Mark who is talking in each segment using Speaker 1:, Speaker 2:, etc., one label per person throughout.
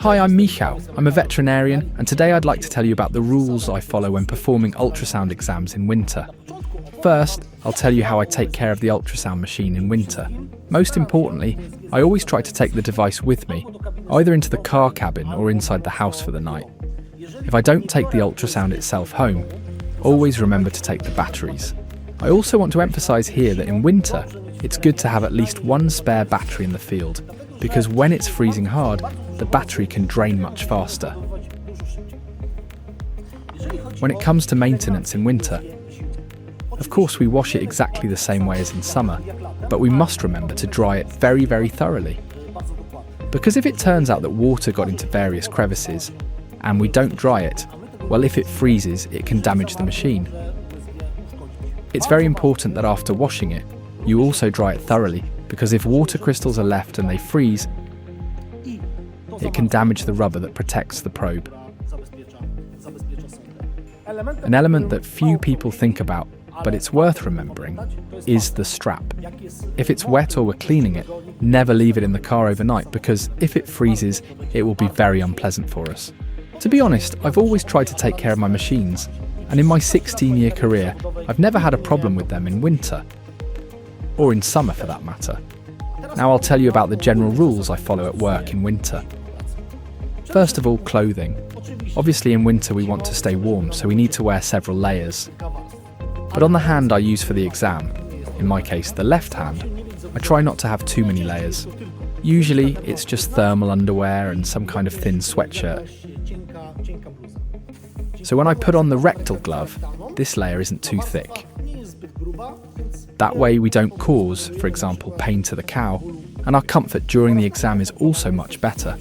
Speaker 1: Hi, I'm Michał. I'm a veterinarian, and today I'd like to tell you about the rules I follow when performing ultrasound exams in winter. First, I'll tell you how I take care of the ultrasound machine in winter. Most importantly, I always try to take the device with me, either into the car cabin or inside the house for the night. If I don't take the ultrasound itself home, always remember to take the batteries. I also want to emphasize here that in winter, it's good to have at least one spare battery in the field, because when it's freezing hard, the battery can drain much faster. When it comes to maintenance in winter, of course we wash it exactly the same way as in summer, but we must remember to dry it very, very thoroughly. Because if it turns out that water got into various crevices, and we don't dry it, well, if it freezes, it can damage the machine. It's very important that after washing it, you also dry it thoroughly, because if water crystals are left and they freeze, it can damage the rubber that protects the probe. An element that few people think about, but it's worth remembering, is the strap. If it's wet or we're cleaning it, never leave it in the car overnight, because if it freezes, it will be very unpleasant for us. To be honest, I've always tried to take care of my machines, and in my 16-year career, I've never had a problem with them in winter, or in summer for that matter. Now I'll tell you about the general rules I follow at work in winter. First of all, clothing. Obviously in winter we want to stay warm, so we need to wear several layers. But on the hand I use for the exam, in my case the left hand, I try not to have too many layers. Usually it's just thermal underwear and some kind of thin sweatshirt. So when I put on the rectal glove, this layer isn't too thick. That way we don't cause, for example, pain to the cow, and our comfort during the exam is also much better.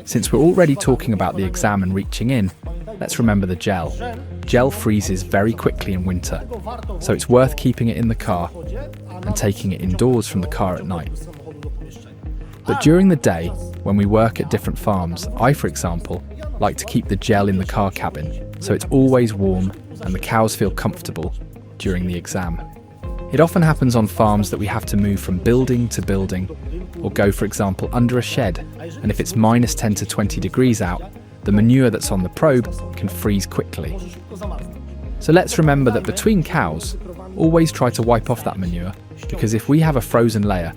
Speaker 1: Since we're already talking about the exam and reaching in, let's remember the gel. Gel freezes very quickly in winter, so it's worth keeping it in the car and taking it indoors from the car at night. But during the day, when we work at different farms, I, for example, like to keep the gel in the car cabin, so it's always warm and the cows feel comfortable during the exam. It often happens on farms that we have to move from building to building, or go, for example, under a shed, and if it's -10 to 20 degrees out, the manure that's on the probe can freeze quickly. So let's remember that between cows, always try to wipe off that manure, because if we have a frozen layer,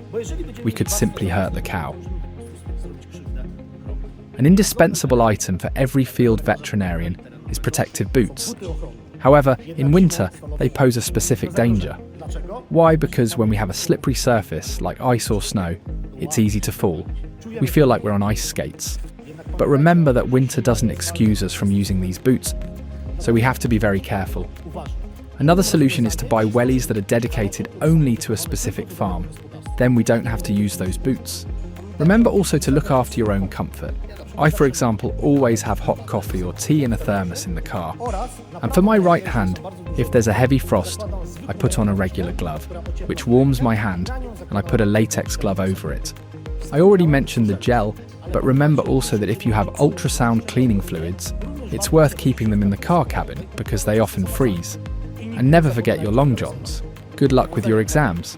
Speaker 1: we could simply hurt the cow. An indispensable item for every field veterinarian is protective boots. However, in winter, they pose a specific danger. Why? Because when we have a slippery surface, like ice or snow, it's easy to fall. We feel like we're on ice skates. But remember that winter doesn't excuse us from using these boots, so we have to be very careful. Another solution is to buy wellies that are dedicated only to a specific farm. Then we don't have to use those boots. Remember also to look after your own comfort. I, for example, always have hot coffee or tea in a thermos in the car. And for my right hand, if there's a heavy frost, I put on a regular glove, which warms my hand, and I put a latex glove over it. I already mentioned the gel, but remember also that if you have ultrasound cleaning fluids, it's worth keeping them in the car cabin because they often freeze. And never forget your long johns. Good luck with your exams.